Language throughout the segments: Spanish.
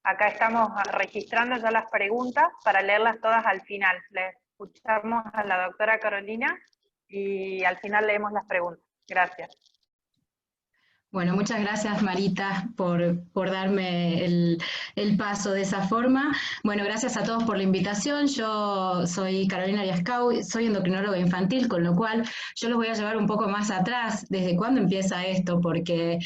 Acá estamos registrando ya las preguntas para leerlas todas al final. Le escuchamos a la doctora Carolina y al final leemos las preguntas. Gracias. Bueno, muchas gracias Marita por darme el paso de esa forma. Bueno, gracias a todos por la invitación. Yo soy Carolina Ariascau, soy endocrinóloga infantil, con lo cual yo los voy a llevar un poco más atrás, desde cuándo empieza esto, porque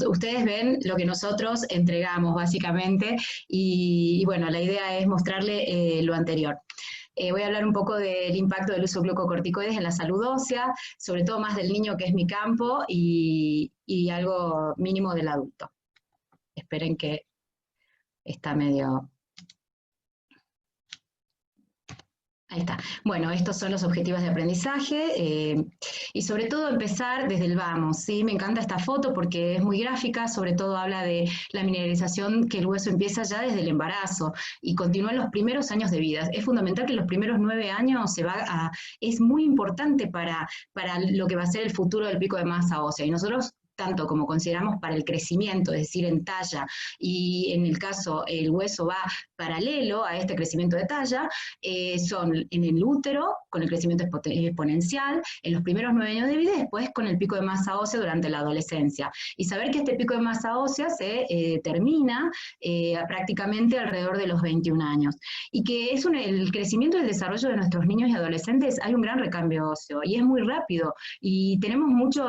ustedes ven lo que nosotros entregamos básicamente y bueno, la idea es mostrarle lo anterior. Voy a hablar un poco del impacto del uso de glucocorticoides en la salud ósea, sobre todo más del niño, que es mi campo, y algo mínimo del adulto. Esperen que está medio... Ahí está. Bueno, estos son los objetivos de aprendizaje y sobre todo empezar desde el vamos, ¿sí? Me encanta esta foto porque es muy gráfica, sobre todo habla de la mineralización que el hueso empieza ya desde el embarazo y continúa en los primeros años de vida. Es fundamental que en los primeros 9 años es muy importante para lo que va a ser el futuro del pico de masa ósea y nosotros tanto como consideramos para el crecimiento, es decir, en talla, y en el caso el hueso va paralelo a este crecimiento de talla, son en el útero, con el crecimiento exponencial, en los primeros 9 años de vida, y después con el pico de masa ósea durante la adolescencia. Y saber que este pico de masa ósea se termina prácticamente alrededor de los 21 años. Y que es el crecimiento y el desarrollo de nuestros niños y adolescentes, hay un gran recambio óseo, y es muy rápido, y tenemos mucha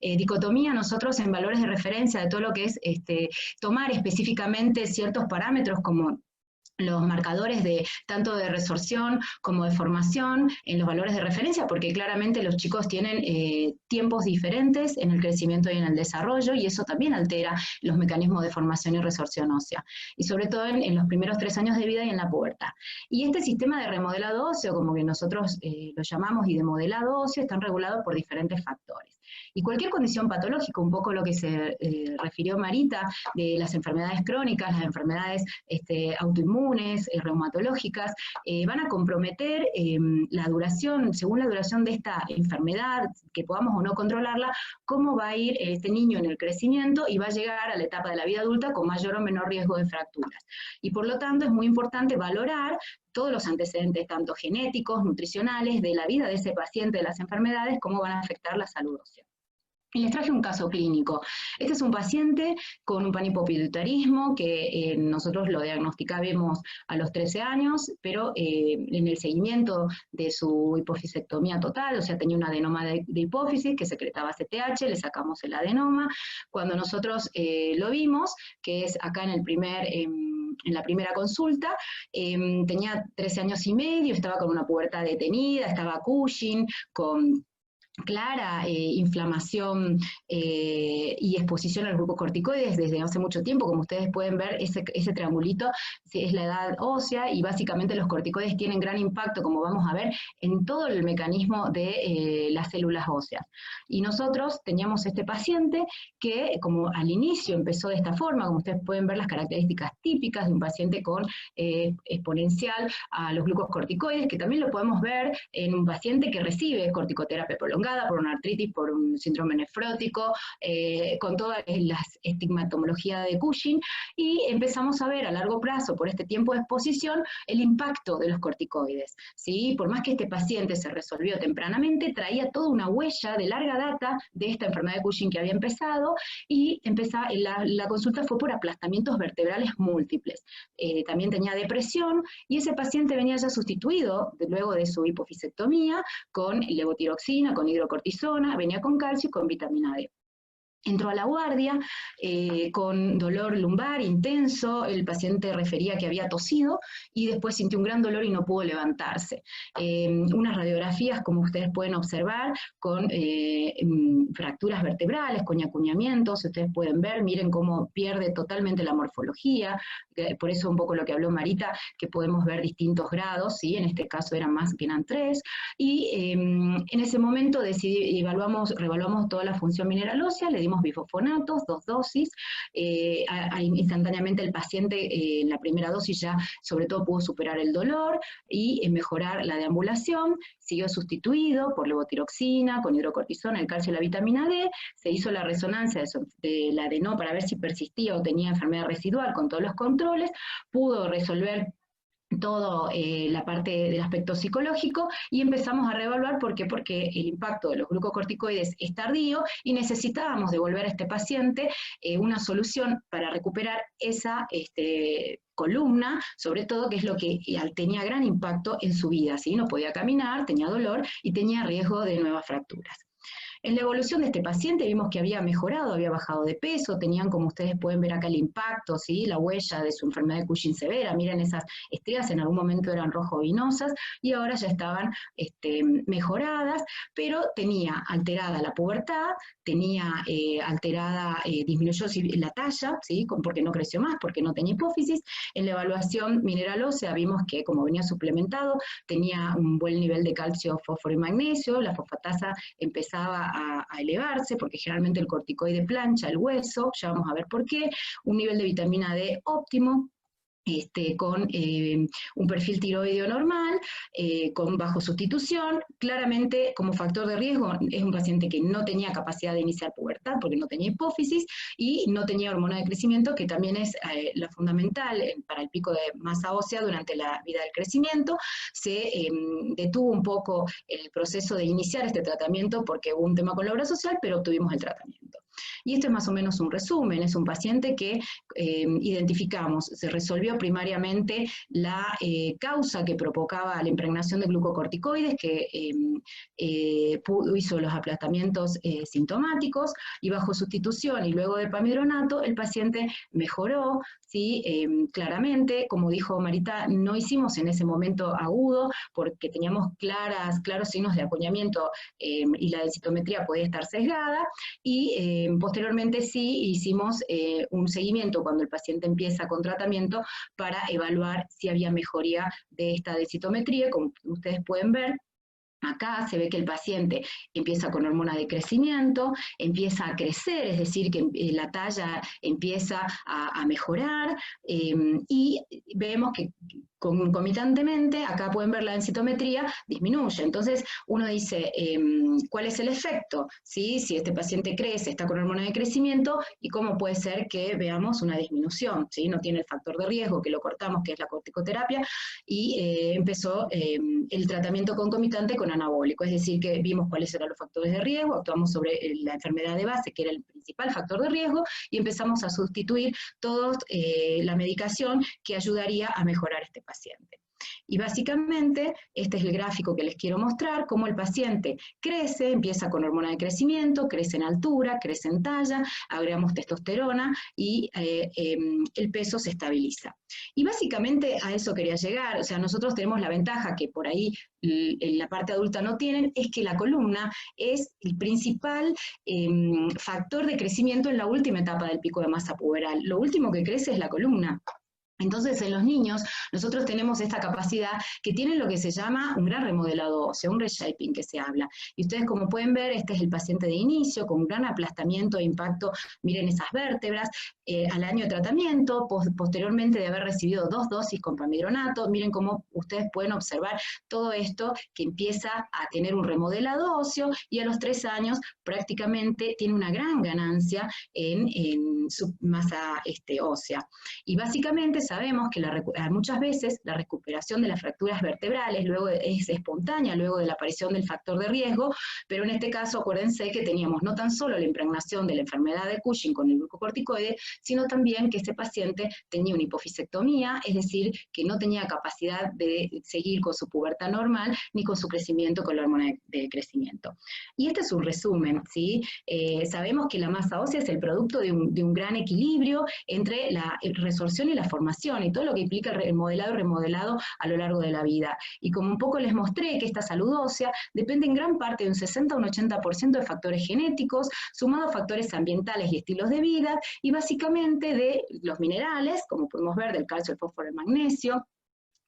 dicotomía nosotros en valores de referencia de todo lo que es tomar específicamente ciertos parámetros como los marcadores tanto de resorción como de formación en los valores de referencia, porque claramente los chicos tienen tiempos diferentes en el crecimiento y en el desarrollo, y eso también altera los mecanismos de formación y resorción ósea, y sobre todo en los primeros 3 años de vida y en la pubertad. Y este sistema de remodelado óseo, como que nosotros lo llamamos, y de modelado óseo, están regulados por diferentes factores. Y cualquier condición patológica, un poco lo que se refirió Marita, de las enfermedades crónicas, las enfermedades autoinmunes, reumatológicas, van a comprometer la duración, según la duración de esta enfermedad, que podamos o no controlarla, cómo va a ir este niño en el crecimiento y va a llegar a la etapa de la vida adulta con mayor o menor riesgo de fracturas. Y por lo tanto es muy importante valorar todos los antecedentes, tanto genéticos, nutricionales, de la vida de ese paciente, de las enfermedades, cómo van a afectar la salud ósea. Y les traje un caso clínico. Este es un paciente con un panhipopituitarismo que nosotros lo diagnosticábamos a los 13 años, pero en el seguimiento de su hipofisectomía total, o sea, tenía un adenoma de hipófisis que secretaba CTH, le sacamos el adenoma. Cuando nosotros lo vimos, que es acá en la primera consulta, tenía 13 años y medio, estaba con una pubertad detenida, estaba Cushing, con clara inflamación y exposición a los glucocorticoides desde hace mucho tiempo. Como ustedes pueden ver, ese triangulito es la edad ósea, y básicamente los corticoides tienen gran impacto, como vamos a ver, en todo el mecanismo de las células óseas. Y nosotros teníamos este paciente que, como al inicio empezó de esta forma, como ustedes pueden ver las características típicas de un paciente con exponencial a los glucocorticoides, que también lo podemos ver en un paciente que recibe corticoterapia prolongada, por una artritis, por un síndrome nefrótico, con toda la estigmatología de Cushing, y empezamos a ver a largo plazo, por este tiempo de exposición, el impacto de los corticoides, ¿sí? Por más que este paciente se resolvió tempranamente, traía toda una huella de larga data de esta enfermedad de Cushing que había empezado, y la consulta fue por aplastamientos vertebrales múltiples. También tenía depresión, y ese paciente venía ya sustituido, luego de su hipofisectomía, con levotiroxina, con hidrocortisona, venía con calcio y con vitamina D. Entró a la guardia con dolor lumbar intenso, el paciente refería que había tosido y después sintió un gran dolor y no pudo levantarse. Unas radiografías, como ustedes pueden observar, con fracturas vertebrales, con acuñamientos, ustedes pueden ver, miren cómo pierde totalmente la morfología, por eso un poco lo que habló Marita, que podemos ver distintos grados, ¿sí? En este caso eran 3, y en ese momento reevaluamos toda la función mineral ósea, le dimos dimos bifosfonatos, 2 dosis, instantáneamente el paciente en la primera dosis ya sobre todo pudo superar el dolor y mejorar la deambulación, siguió sustituido por levotiroxina, con hidrocortisona, el calcio y la vitamina D, se hizo la resonancia del adeno para ver si persistía o tenía enfermedad residual con todos los controles, pudo resolver todo la parte del aspecto psicológico y empezamos a reevaluar. ¿Por qué? Porque el impacto de los glucocorticoides es tardío y necesitábamos devolver a este paciente una solución para recuperar esa columna, sobre todo, que es lo que tenía gran impacto en su vida, ¿sí? No podía caminar, tenía dolor y tenía riesgo de nuevas fracturas. En la evolución de este paciente vimos que había mejorado, había bajado de peso, tenían, como ustedes pueden ver acá, el impacto, ¿sí? La huella de su enfermedad de Cushing severa. Miren esas estrías, en algún momento eran rojo-vinosas y ahora ya estaban mejoradas, pero tenía alterada la pubertad, tenía alterada, disminuyó la talla, ¿sí? Porque no creció más, porque no tenía hipófisis. En la evaluación mineral ósea vimos que, como venía suplementado, tenía un buen nivel de calcio, fósforo y magnesio, la fosfatasa empezaba a elevarse, porque generalmente el corticoide plancha el hueso, ya vamos a ver por qué, un nivel de vitamina D óptimo, con un perfil tiroideo normal, con bajo sustitución. Claramente, como factor de riesgo, es un paciente que no tenía capacidad de iniciar pubertad porque no tenía hipófisis y no tenía hormona de crecimiento, que también es la fundamental para el pico de masa ósea durante la vida del crecimiento. Se detuvo un poco el proceso de iniciar este tratamiento porque hubo un tema con la obra social, pero obtuvimos el tratamiento. Y esto es más o menos un resumen, es un paciente que identificamos, se resolvió primariamente la causa que provocaba la impregnación de glucocorticoides, que hizo los aplastamientos sintomáticos, y bajo sustitución y luego de pamidronato el paciente mejoró, ¿sí? Claramente, como dijo Marita, no hicimos en ese momento agudo porque teníamos claros signos de acuñamiento y la densitometría podía estar sesgada, y posteriormente sí hicimos un seguimiento cuando el paciente empieza con tratamiento para evaluar si había mejoría de esta densitometría. Como ustedes pueden ver, acá se ve que el paciente empieza con hormona de crecimiento, empieza a crecer, es decir, que la talla empieza a mejorar, y vemos que concomitantemente, acá pueden ver la densitometría, disminuye. Entonces uno dice, ¿cuál es el efecto? ¿Sí? Si este paciente crece, está con hormona de crecimiento, y cómo puede ser que veamos una disminución, ¿sí? No tiene el factor de riesgo, que lo cortamos, que es la corticoterapia, y empezó el tratamiento concomitante con anabólico, es decir, que vimos cuáles eran los factores de riesgo, actuamos sobre la enfermedad de base, que era el principal factor de riesgo, y empezamos a sustituir toda la medicación que ayudaría a mejorar este paciente. Y básicamente, este es el gráfico que les quiero mostrar, cómo el paciente crece, empieza con hormona de crecimiento, crece en altura, crece en talla, agregamos testosterona y el peso se estabiliza. Y básicamente a eso quería llegar. O sea, nosotros tenemos la ventaja que por ahí en la parte adulta no tienen, es que la columna es el principal factor de crecimiento en la última etapa del pico de masa puberal. Lo último que crece es la columna. Entonces, en los niños, nosotros tenemos esta capacidad que tienen lo que se llama un gran remodelado óseo, un reshaping que se habla. Y ustedes, como pueden ver, este es el paciente de inicio, con un gran aplastamiento e impacto. Miren esas vértebras, al año de tratamiento, posteriormente de haber recibido 2 dosis con pamidronato, miren cómo ustedes pueden observar todo esto que empieza a tener un remodelado óseo, y a los 3 años prácticamente tiene una gran ganancia en su masa ósea. Y básicamente sabemos que muchas veces la recuperación de las fracturas vertebrales es espontánea luego de la aparición del factor de riesgo, pero en este caso acuérdense que teníamos no tan solo la impregnación de la enfermedad de Cushing con el glucocorticoide, sino también que este paciente tenía una hipofisectomía, es decir, que no tenía capacidad de seguir con su pubertad normal ni con su crecimiento con la hormona de crecimiento. Y este es un resumen, ¿sí? Sabemos que la masa ósea es el producto de un gran equilibrio entre la resorción y la formación, y todo lo que implica el modelado y remodelado a lo largo de la vida. Y como un poco les mostré que esta salud ósea depende en gran parte de un 60 a un 80% de factores genéticos, sumados a factores ambientales y estilos de vida, y básicamente de los minerales, como podemos ver, del calcio, el fósforo, el magnesio,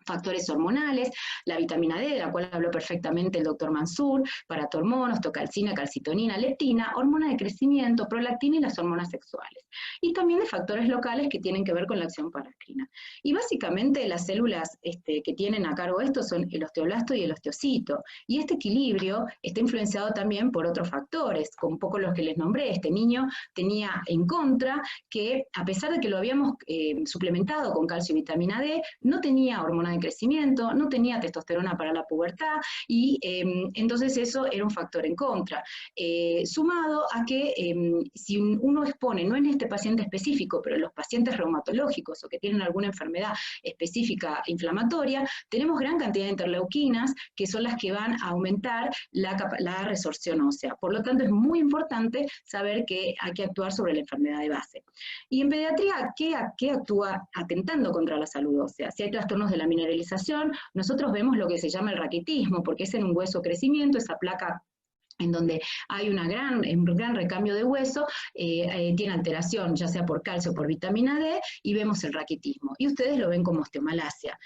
factores hormonales, la vitamina D, de la cual habló perfectamente el doctor Mansur, paratormonos, tocalcina, calcitonina, leptina, hormona de crecimiento, prolactina y las hormonas sexuales. Y también de factores locales que tienen que ver con la acción paracrina. Y básicamente las células que tienen a cargo esto son el osteoblasto y el osteocito. Y este equilibrio está influenciado también por otros factores, como un poco los que les nombré. Este niño tenía en contra que, a pesar de que lo habíamos suplementado con calcio y vitamina D, no tenía hormona de crecimiento, no tenía testosterona para la pubertad, y entonces eso era un factor en contra. Sumado a que si uno expone, no en este paciente específico, pero en los pacientes reumatológicos o que tienen alguna enfermedad específica inflamatoria, tenemos gran cantidad de interleuquinas que son las que van a aumentar la resorción ósea. Por lo tanto, es muy importante saber que hay que actuar sobre la enfermedad de base. Y en pediatría, ¿qué actúa atentando contra la salud ósea? Si hay trastornos de la mineralización, nosotros vemos lo que se llama el raquitismo, porque es en un hueso crecimiento, esa placa en donde hay un gran recambio de hueso, tiene alteración, ya sea por calcio o por vitamina D, y vemos el raquitismo. Y ustedes lo ven como osteomalacia.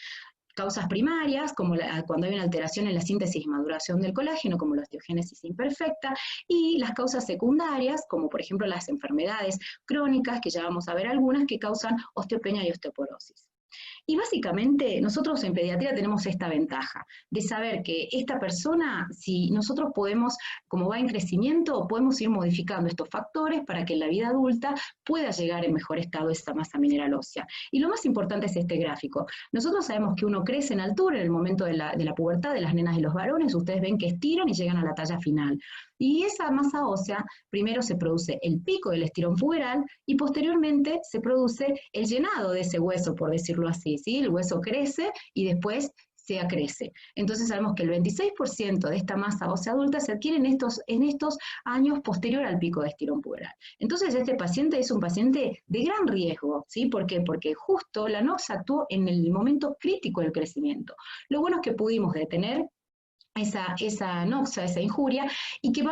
Causas primarias, como cuando hay una alteración en la síntesis y maduración del colágeno, como la osteogénesis imperfecta, y las causas secundarias, como por ejemplo las enfermedades crónicas, que ya vamos a ver algunas, que causan osteopenia y osteoporosis. Y básicamente nosotros en pediatría tenemos esta ventaja de saber que esta persona, si nosotros podemos, como va en crecimiento, podemos ir modificando estos factores para que en la vida adulta pueda llegar en mejor estado esta masa mineral ósea. Y lo más importante es este gráfico. Nosotros sabemos que uno crece en altura en el momento de la pubertad de las nenas y los varones, ustedes ven que estiran y llegan a la talla final. Y esa masa ósea, primero se produce el pico del estirón puberal y posteriormente se produce el llenado de ese hueso, por decirlo así, ¿sí? El hueso crece y después se acrece. Entonces sabemos que el 26% de esta masa ósea adulta se adquiere en estos años posterior al pico de estirón puberal. Entonces este paciente es un paciente de gran riesgo, ¿sí? ¿Por qué? Porque justo la NOX actuó en el momento crítico del crecimiento. Lo bueno es que pudimos detener esa noxa, esa injuria, y que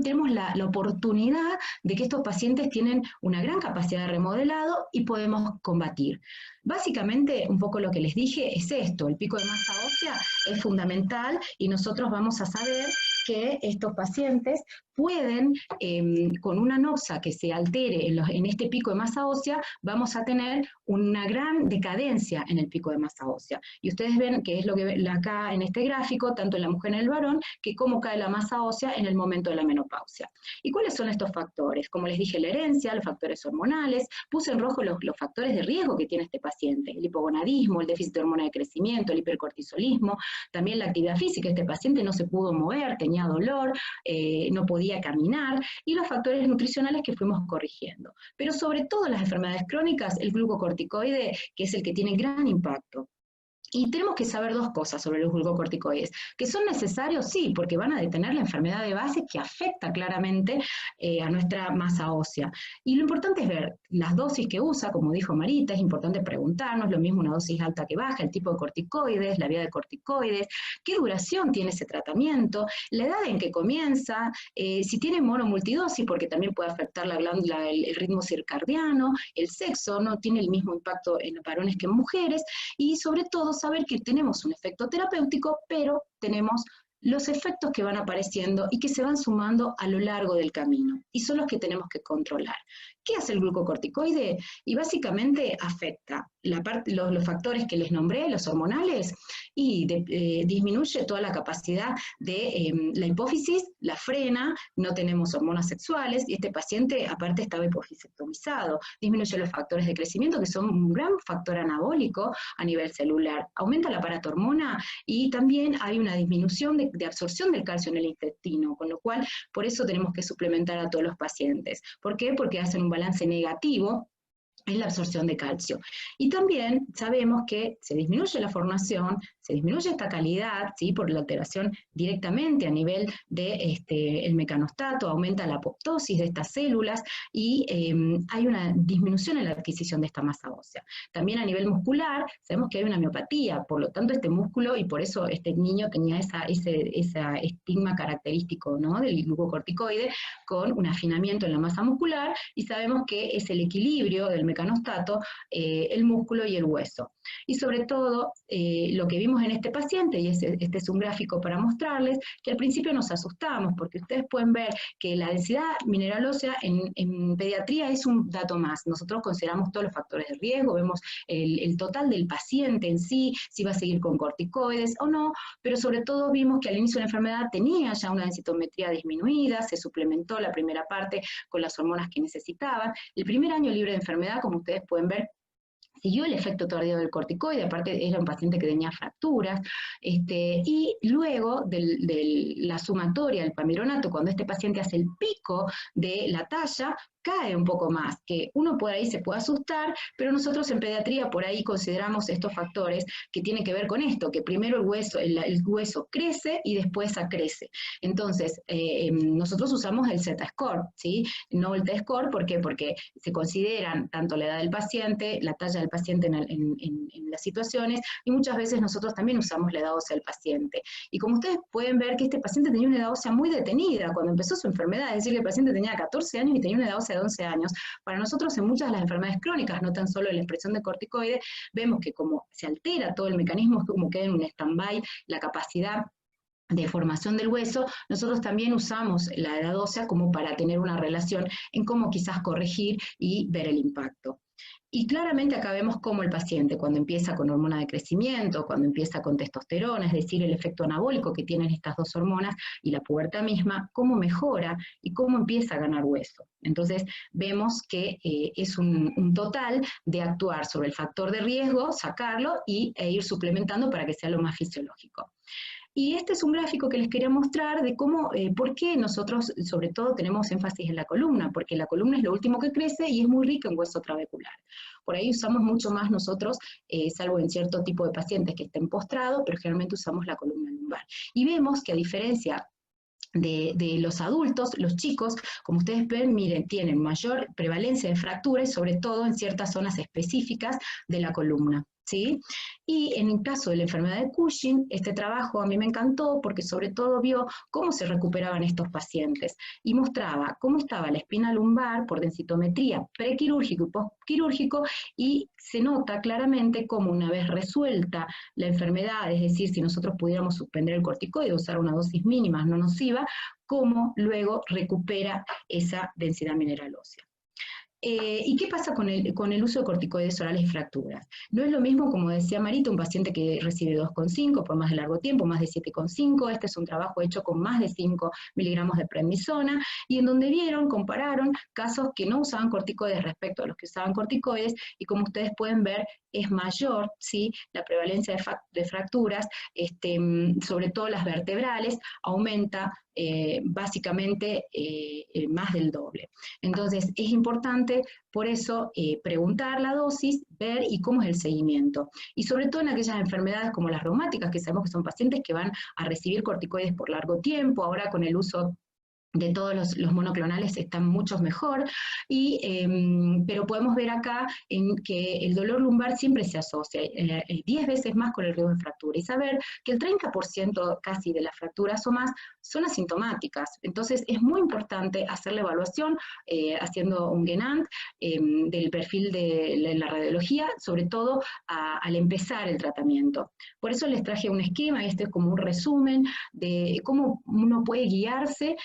tenemos la oportunidad de que estos pacientes tienen una gran capacidad de remodelado y podemos combatir. Básicamente, un poco lo que les dije es esto, el pico de masa ósea es fundamental y nosotros vamos a saber que estos pacientes pueden, con una noxa que se altere en este pico de masa ósea, vamos a tener una gran decadencia en el pico de masa ósea. Y ustedes ven que es lo que ven acá en este gráfico, tanto en la mujer como en el varón, que cómo cae la masa ósea en el momento de la menopausia. ¿Y cuáles son estos factores? Como les dije, la herencia, los factores hormonales, puse en rojo los factores de riesgo que tiene este paciente, el hipogonadismo, el déficit de hormona de crecimiento, el hipercortisolismo, también la actividad física, este paciente no se pudo mover, tenía dolor, no podía caminar, y los factores nutricionales que fuimos corrigiendo. Pero sobre todo las enfermedades crónicas, el glucocorticoide, que es el que tiene gran impacto. Y tenemos que saber dos cosas sobre los glucocorticoides, que son necesarios, sí, porque van a detener la enfermedad de base que afecta claramente a nuestra masa ósea. Y lo importante es ver las dosis que usa, como dijo Marita, es importante preguntarnos, lo mismo una dosis alta que baja, el tipo de corticoides, la vía de corticoides, qué duración tiene ese tratamiento, la edad en que comienza, si tiene monomultidosis, porque también puede afectar la glándula, el ritmo circadiano, el sexo, no tiene el mismo impacto en varones que en mujeres, y sobre todo saber que tenemos un efecto terapéutico, pero tenemos los efectos que van apareciendo y que se van sumando a lo largo del camino, y son los que tenemos que controlar. ¿Qué hace el glucocorticoide? Y básicamente afecta los factores que les nombré, los hormonales, y disminuye toda la capacidad de la hipófisis, la frena, no tenemos hormonas sexuales, y este paciente aparte estaba hipofisectomizado, disminuye los factores de crecimiento, que son un gran factor anabólico a nivel celular, aumenta la paratormona, y también hay una disminución de absorción del calcio en el intestino, con lo cual por eso tenemos que suplementar a todos los pacientes. ¿Por qué? Porque hacen un balance negativo en la absorción de calcio. Y también sabemos que se disminuye la formación, se disminuye esta calidad, ¿sí? Por la alteración directamente a nivel de el mecanostato, aumenta la apoptosis de estas células y hay una disminución en la adquisición de esta masa ósea. También a nivel muscular, sabemos que hay una miopatía, por lo tanto este músculo, y por eso este niño tenía ese estigma característico, ¿no? Del glucocorticoide, con un afinamiento en la masa muscular, y sabemos que es el equilibrio del mecanostato, el músculo y el hueso. Y sobre todo, lo que vimos en este paciente, y este es un gráfico para mostrarles, que al principio nos asustamos, porque ustedes pueden ver que la densidad mineral ósea en pediatría es un dato más. Nosotros consideramos todos los factores de riesgo, vemos el total del paciente en sí, si va a seguir con corticoides o no, pero sobre todo vimos que al inicio de la enfermedad tenía ya una densitometría disminuida, se suplementó la primera parte con las hormonas que necesitaban. El primer año libre de enfermedad, como ustedes pueden ver, siguió el efecto tardío del corticoide, aparte era un paciente que tenía fracturas, y luego de la sumatoria del pamironato, cuando este paciente hace el pico de la talla, cae un poco más, que uno por ahí se puede asustar, pero nosotros en pediatría por ahí consideramos estos factores que tienen que ver con esto, que primero el hueso crece y después acrece. Entonces, nosotros usamos el Z-score, ¿sí? No el T-score, ¿por qué? Porque se consideran tanto la edad del paciente, la talla del paciente en las situaciones, y muchas veces nosotros también usamos la edad ósea del paciente. Y como ustedes pueden ver que este paciente tenía una edad ósea muy detenida cuando empezó su enfermedad, es decir, que el paciente tenía 14 años y tenía una edad ósea de 11 años. Para nosotros en muchas de las enfermedades crónicas, no tan solo en la expresión de corticoides, vemos que como se altera todo el mecanismo, es como queda en un stand-by la capacidad de formación del hueso, nosotros también usamos la edad ósea como para tener una relación en cómo quizás corregir y ver el impacto. Y claramente acá vemos cómo el paciente, cuando empieza con hormona de crecimiento, cuando empieza con testosterona, es decir, el efecto anabólico que tienen estas dos hormonas y la pubertad misma, cómo mejora y cómo empieza a ganar hueso. Entonces vemos que es un total de actuar sobre el factor de riesgo, sacarlo e ir suplementando para que sea lo más fisiológico. Y este es un gráfico que les quería mostrar de cómo, por qué nosotros sobre todo tenemos énfasis en la columna, porque la columna es lo último que crece y es muy rica en hueso trabecular. Por ahí usamos mucho más nosotros, salvo en cierto tipo de pacientes que estén postrados, pero generalmente usamos la columna lumbar. Y vemos que a diferencia de los adultos, los chicos, como ustedes ven, miren, tienen mayor prevalencia de fracturas, sobre todo en ciertas zonas específicas de la columna, ¿sí? Y en el caso de la enfermedad de Cushing, este trabajo a mí me encantó porque sobre todo vio cómo se recuperaban estos pacientes y mostraba cómo estaba la espina lumbar por densitometría prequirúrgico y postquirúrgico, y se nota claramente cómo una vez resuelta la enfermedad, es decir, si nosotros pudiéramos suspender el corticoide, usar una dosis mínima no nociva, cómo luego recupera esa densidad mineral ósea. ¿Y qué pasa con el uso de corticoides orales y fracturas? No es lo mismo, como decía Marita, un paciente que recibe 2,5 por más de largo tiempo, más de 7,5, este es un trabajo hecho con más de 5 miligramos de prednisona, y en donde compararon casos que no usaban corticoides respecto a los que usaban corticoides, y como ustedes pueden ver, es mayor, ¿sí? La prevalencia de fracturas, sobre todo las vertebrales, aumenta básicamente más del doble. Entonces, es importante, por eso, preguntar la dosis, ver y cómo es el seguimiento. Y sobre todo en aquellas enfermedades como las reumáticas, que sabemos que son pacientes que van a recibir corticoides por largo tiempo, ahora con el uso de todos los monoclonales están mucho mejor, pero podemos ver acá que el dolor lumbar siempre se asocia 10 veces más con el riesgo de fractura, y saber que el 30% casi de las fracturas o más son asintomáticas. Entonces es muy importante hacer la evaluación haciendo un Genant del perfil de la radiología, sobre todo al empezar el tratamiento. Por eso les traje un esquema, este es como un resumen de cómo uno puede guiarse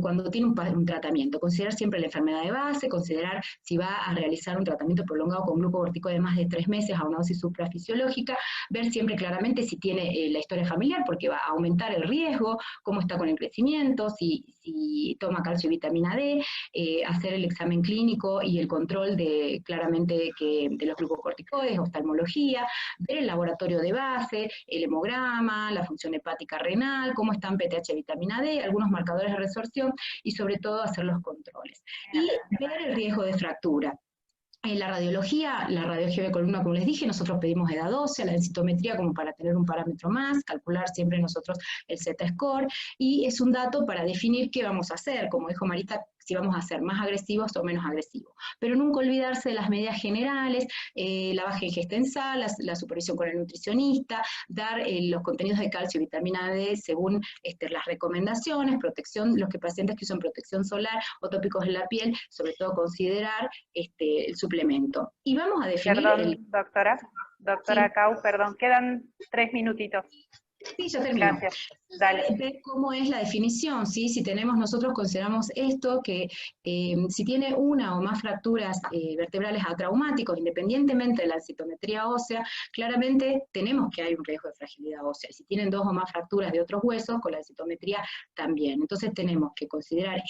cuando tiene un tratamiento. Considerar siempre la enfermedad de base, considerar si va a realizar un tratamiento prolongado con glucocorticoide de más de 3 meses a una dosis suprafisiológica, ver siempre claramente si tiene la historia familiar, porque va a aumentar el riesgo, cómo está con el crecimiento, si toma calcio y vitamina D, hacer el examen clínico y el control claramente de los glucocorticoides, oftalmología, ver el laboratorio de base, el hemograma, la función hepática renal, cómo están PTH, vitamina D, algunos marcadores de resorción, y sobre todo hacer los controles. Y ver el riesgo de fractura. La radiología de columna, como les dije, nosotros pedimos edad ósea, la densitometría como para tener un parámetro más, calcular siempre nosotros el Z-score, y es un dato para definir qué vamos a hacer, como dijo Marita, si vamos a ser más agresivos o menos agresivos. Pero nunca olvidarse de las medidas generales, la baja ingesta en sal, la supervisión con el nutricionista, dar los contenidos de calcio y vitamina D según las recomendaciones, protección, los pacientes que usan protección solar o tópicos en la piel, sobre todo considerar el suplemento. Y vamos a definir... Perdón, doctora Sí. Cau, perdón, quedan 3 minutitos. Sí, ya termino. Gracias. Dale. Ver cómo es la definición, ¿sí? Si tenemos, nosotros consideramos esto, que si tiene una o más fracturas vertebrales atraumáticos, independientemente de la densitometría ósea, claramente tenemos que hay un riesgo de fragilidad ósea. Si tienen 2 o más fracturas de otros huesos, con la densitometría también. Entonces tenemos que considerar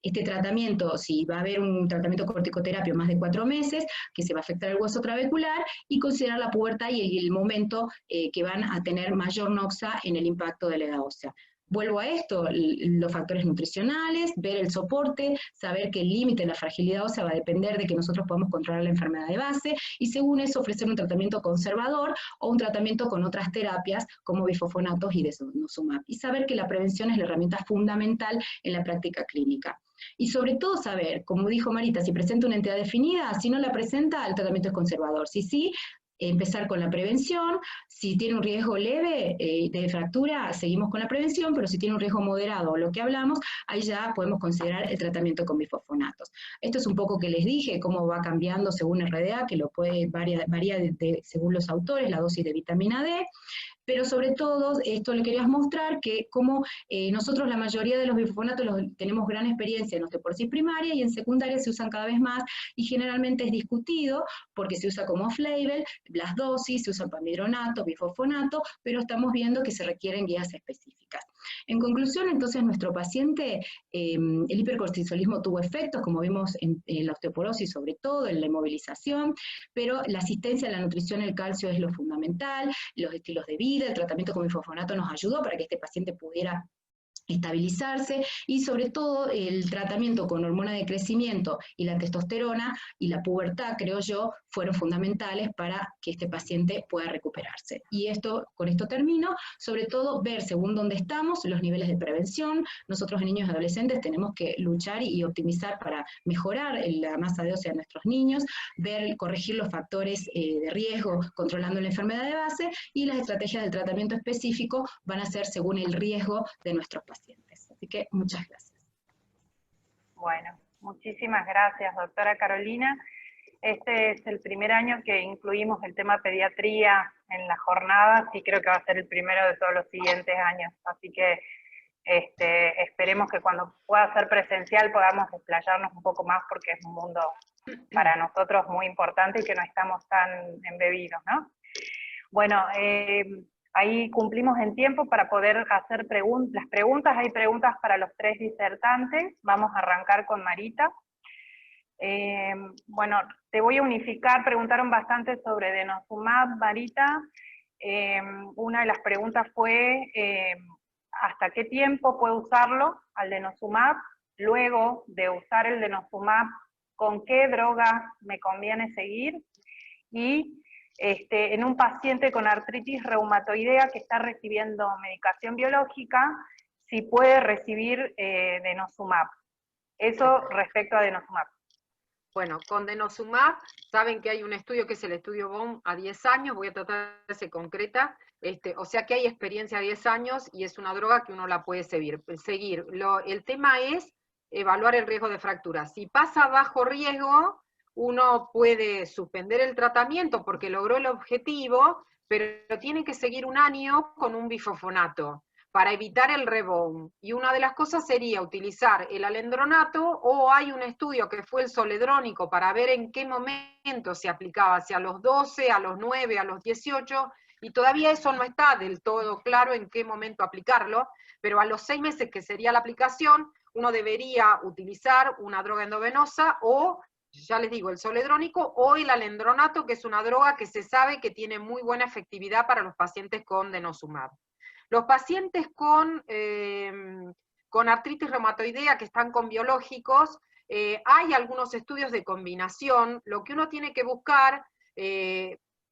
este tratamiento, si va a haber un tratamiento corticoterapia más de 4 meses, que se va a afectar el hueso trabecular, y considerar la pubertad y el momento que van a tener mayor noxa en el impacto de la edad ósea. Vuelvo a esto, los factores nutricionales, ver el soporte, saber que el límite de la fragilidad ósea va a depender de que nosotros podamos controlar la enfermedad de base, y según eso ofrecer un tratamiento conservador o un tratamiento con otras terapias como bifosfonatos y denosumab. Y saber que la prevención es la herramienta fundamental en la práctica clínica. Y sobre todo saber, como dijo Marita, si presenta una entidad definida, si no la presenta, el tratamiento es conservador. Si sí, empezar con la prevención. Si tiene un riesgo leve de fractura, seguimos con la prevención, pero si tiene un riesgo moderado o lo que hablamos, ahí ya podemos considerar el tratamiento con bifosfonatos. Esto es un poco que les dije, cómo va cambiando según RDA, que lo puede varía según los autores, la dosis de vitamina D. Pero sobre todo, esto le quería mostrar que como nosotros la mayoría de los bifosfonatos tenemos gran experiencia en osteoporosis primaria y en secundaria se usan cada vez más y generalmente es discutido porque se usa como off-label, las dosis, se usan pamidronato, bifosfonato, pero estamos viendo que se requieren guías específicas. En conclusión, entonces, nuestro paciente, el hipercortisolismo tuvo efectos, como vimos en la osteoporosis, sobre todo en la inmovilización, pero la asistencia a la nutrición, el calcio es lo fundamental, los estilos de vida, el tratamiento con bifosfonato nos ayudó para que este paciente pudiera estabilizarse, y sobre todo el tratamiento con hormona de crecimiento y la testosterona y la pubertad, creo yo, fueron fundamentales para que este paciente pueda recuperarse. Y con esto termino, sobre todo ver según dónde estamos, los niveles de prevención. Nosotros en niños y adolescentes tenemos que luchar y optimizar para mejorar la masa de ósea de nuestros niños, corregir los factores de riesgo controlando la enfermedad de base, y las estrategias de tratamiento específico van a ser según el riesgo de nuestros pacientes. Así que muchas gracias. Bueno, muchísimas gracias, doctora Carolina. Este es el primer año que incluimos el tema pediatría en las jornadas y creo que va a ser el primero de todos los siguientes años. Así que esperemos que cuando pueda ser presencial podamos desplayarnos un poco más, porque es un mundo para nosotros muy importante y que no estamos tan embebidos, ¿no? Bueno, ahí cumplimos en tiempo para poder hacer las preguntas. Hay preguntas para los 3 disertantes. Vamos a arrancar con Marita. Bueno, te voy a unificar. Preguntaron bastante sobre denosumab, Marita. Una de las preguntas fue ¿hasta qué tiempo puedo usarlo al denosumab? Luego de usar el denosumab, ¿con qué droga me conviene seguir? Y en un paciente con artritis reumatoidea que está recibiendo medicación biológica, si puede recibir denosumab. Eso respecto a denosumab. Bueno, con denosumab, saben que hay un estudio que es el estudio BOM a 10 años, voy a tratar de ser concreta, o sea que hay experiencia a 10 años y es una droga que uno la puede seguir. El tema es evaluar el riesgo de fractura. Si pasa bajo riesgo, uno puede suspender el tratamiento porque logró el objetivo, pero tiene que seguir un año con un bifosfonato para evitar el rebound. Y una de las cosas sería utilizar el alendronato, o hay un estudio que fue el zoledrónico para ver en qué momento se aplicaba, si a los 12, a los 9, a los 18, y todavía eso no está del todo claro en qué momento aplicarlo, pero a los 6 meses que sería la aplicación, uno debería utilizar una droga endovenosa o, ya les digo, el zoledrónico o el alendronato, que es una droga que se sabe que tiene muy buena efectividad para los pacientes con denosumab. Los pacientes con artritis reumatoidea que están con biológicos, Hay algunos estudios de combinación, lo que uno tiene que buscar,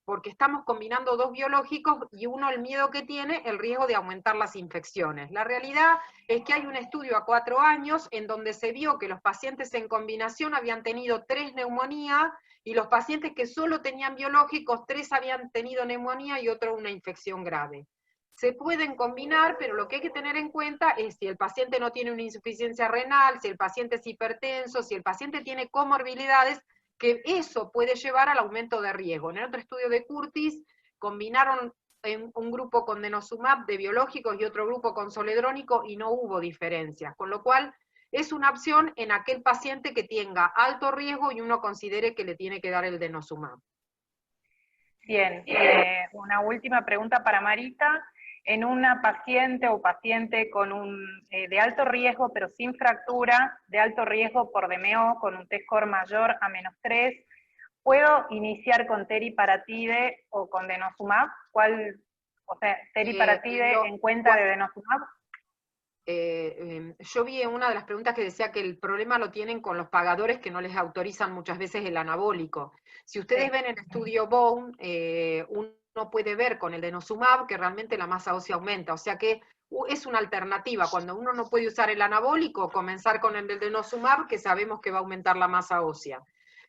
porque estamos combinando dos biológicos y uno el miedo que tiene, el riesgo de aumentar las infecciones. La realidad es que hay un estudio a 4 años en donde se vio que los pacientes en combinación habían tenido 3 neumonías y los pacientes que solo tenían biológicos, 3 habían tenido neumonía y otro una infección grave. Se pueden combinar, pero lo que hay que tener en cuenta es si el paciente no tiene una insuficiencia renal, si el paciente es hipertenso, si el paciente tiene comorbilidades, que eso puede llevar al aumento de riesgo. En el otro estudio de Curtis, combinaron en un grupo con denosumab de biológicos y otro grupo con zoledrónico y no hubo diferencias, con lo cual es una opción en aquel paciente que tenga alto riesgo y uno considere que le tiene que dar el denosumab. Bien, una última pregunta para Marita. En una paciente o paciente con de alto riesgo pero sin fractura, de alto riesgo por DMO, con un T-score mayor a -3, ¿puedo iniciar con teriparatide o con denosumab? O sea, teriparatide en cuenta de denosumab. Yo vi una de las preguntas que decía que el problema lo tienen con los pagadores que no les autorizan muchas veces el anabólico. Si ustedes ven el estudio Bone, uno puede ver con el denosumab que realmente la masa ósea aumenta, o sea que es una alternativa. Cuando uno no puede usar el anabólico, comenzar con el denosumab, que sabemos que va a aumentar la masa ósea.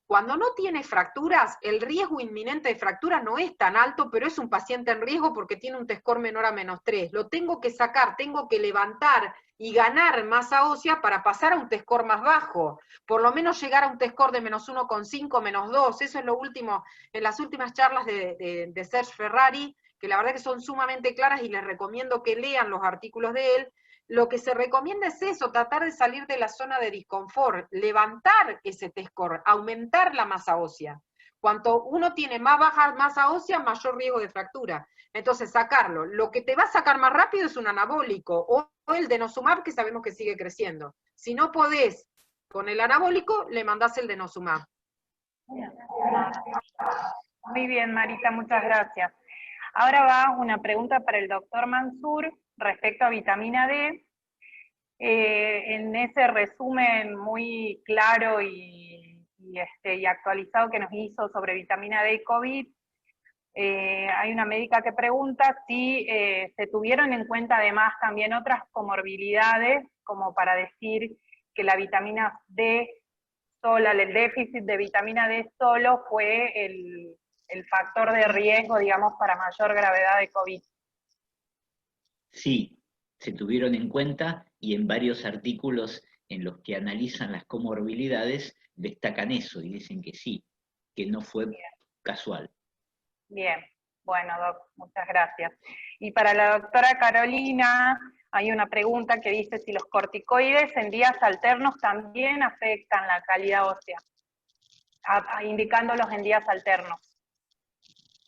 Cuando no tiene fracturas, el riesgo inminente de fractura no es tan alto, pero es un paciente en riesgo porque tiene un T-score menor a -3. Lo tengo que sacar, tengo que levantar y ganar masa ósea para pasar a un T-score más bajo. Por lo menos llegar a un T-score de -1,5, -2. Eso es lo último, en las últimas charlas de Serge Ferrari, que la verdad que son sumamente claras y les recomiendo que lean los artículos de él. Lo que se recomienda es eso, tratar de salir de la zona de disconfort, levantar ese T-score, aumentar la masa ósea. Cuanto uno tiene más baja masa ósea, mayor riesgo de fractura. Entonces, sacarlo. Lo que te va a sacar más rápido es un anabólico, o el denosumab, que sabemos que sigue creciendo. Si no podés con el anabólico, le mandás el denosumab. Muy bien, Marita, muchas gracias. Ahora va una pregunta para el doctor Mansur respecto a vitamina D. En ese resumen muy claro y actualizado que nos hizo sobre vitamina D y COVID, hay una médica que pregunta si se tuvieron en cuenta además también otras comorbilidades, como para decir que la vitamina D sola, el déficit de vitamina D solo fue el factor de riesgo, digamos, para mayor gravedad de COVID. Sí, se tuvieron en cuenta y en varios artículos en los que analizan las comorbilidades destacan eso y dicen que sí, que no fue casual. Bien, bueno, Doc, muchas gracias. Y para la doctora Carolina, hay una pregunta que dice si los corticoides en días alternos también afectan la calidad ósea, indicándolos en días alternos.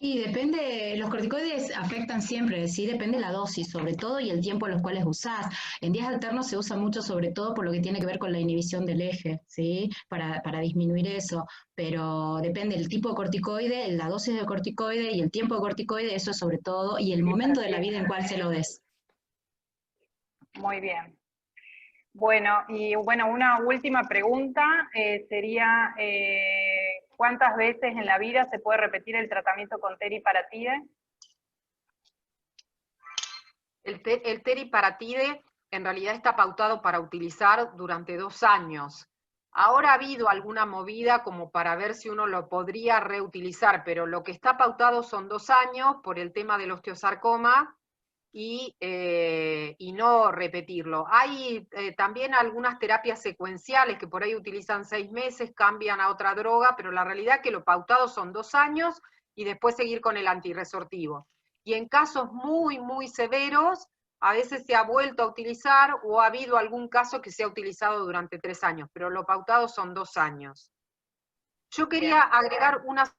Y depende, los corticoides afectan siempre, sí, depende la dosis sobre todo y el tiempo en los cuales usás. En días alternos se usa mucho sobre todo por lo que tiene que ver con la inhibición del eje, ¿sí? Para disminuir eso, pero depende el tipo de corticoide, la dosis de corticoide y el tiempo de corticoide, eso sobre todo, y el momento de la vida en cual se lo des. Muy bien. Bueno, y bueno, una última pregunta sería, ¿cuántas veces en la vida se puede repetir el tratamiento con teriparatide? El teriparatide en realidad está pautado para utilizar durante 2 años. Ahora ha habido alguna movida como para ver si uno lo podría reutilizar, pero lo que está pautado son 2 años por el tema del osteosarcoma, y no repetirlo. Hay también algunas terapias secuenciales que por ahí utilizan 6 meses, cambian a otra droga, pero la realidad es que lo pautado son 2 años y después seguir con el antirresortivo. Y en casos muy, muy severos, a veces se ha vuelto a utilizar o ha habido algún caso que se ha utilizado durante 3 años, pero lo pautado son 2 años. Yo quería agregar una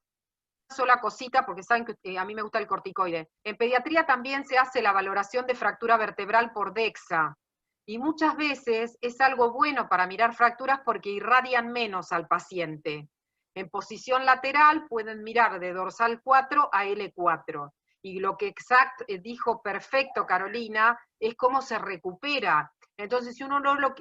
sola cosita, porque saben que a mí me gusta el corticoide. En pediatría también se hace la valoración de fractura vertebral por DEXA, y muchas veces es algo bueno para mirar fracturas porque irradian menos al paciente. En posición lateral pueden mirar de dorsal 4 a L4, y lo que dijo perfecto Carolina es cómo se recupera. Entonces,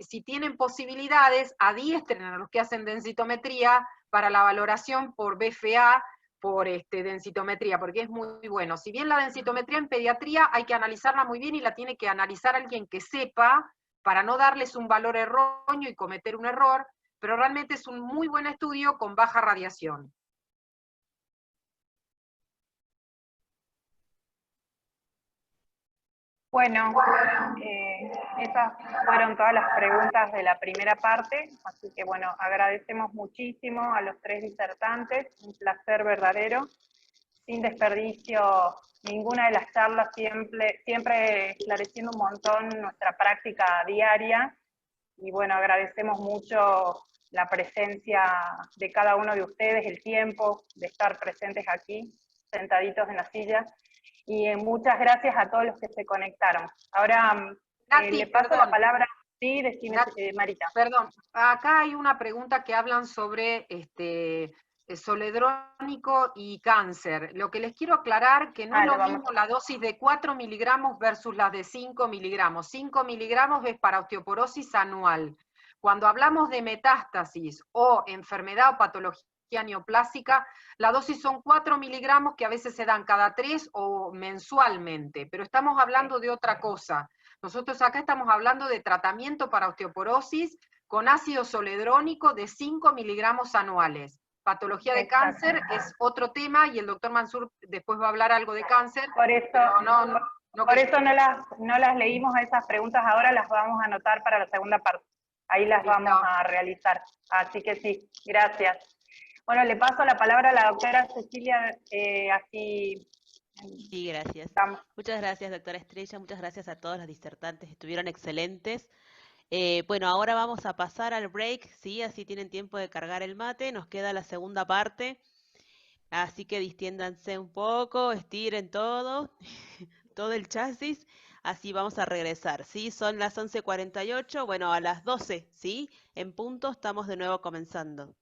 si tienen posibilidades, adiestren a los que hacen densitometría para la valoración por BFA, por densitometría, porque es muy bueno. Si bien la densitometría en pediatría hay que analizarla muy bien y la tiene que analizar alguien que sepa, para no darles un valor erróneo y cometer un error, pero realmente es un muy buen estudio con baja radiación. Bueno, esas fueron todas las preguntas de la primera parte, así que bueno, agradecemos muchísimo a los 3 disertantes, un placer verdadero, sin desperdicio ninguna de las charlas, siempre esclareciendo un montón nuestra práctica diaria, y bueno, agradecemos mucho la presencia de cada uno de ustedes, el tiempo de estar presentes aquí, sentaditos en la silla. Y muchas gracias a todos los que se conectaron. Ahora Nati, le paso la palabra. Sí, decime, Nati, Marita. Perdón, acá hay una pregunta que hablan sobre soledrónico y cáncer. Lo que les quiero aclarar que no es lo mismo la dosis de 4 miligramos versus la de 5 miligramos. 5 miligramos es para osteoporosis anual. Cuando hablamos de metástasis o enfermedad o patología neoplásica, la dosis son 4 miligramos que a veces se dan cada 3 o mensualmente, pero estamos hablando de otra cosa. Nosotros acá estamos hablando de tratamiento para osteoporosis con ácido soledrónico de 5 miligramos anuales. Patología de cáncer es otro tema y el doctor Mansur después va a hablar algo de cáncer. Por eso no las leímos a esas preguntas ahora, las vamos a anotar para la segunda parte. Ahí las vamos a realizar. Así que sí, gracias. Bueno, le paso la palabra a la doctora Cecilia, así... Sí, gracias. Muchas gracias, doctora Estrella, muchas gracias a todos los disertantes, estuvieron excelentes. Bueno, ahora vamos a pasar al break, ¿sí? Así tienen tiempo de cargar el mate, nos queda la segunda parte, así que distiéndanse un poco, estiren todo, todo el chasis, así vamos a regresar, ¿sí? Son las 11:48, bueno, a las 12, ¿sí? En punto estamos de nuevo comenzando.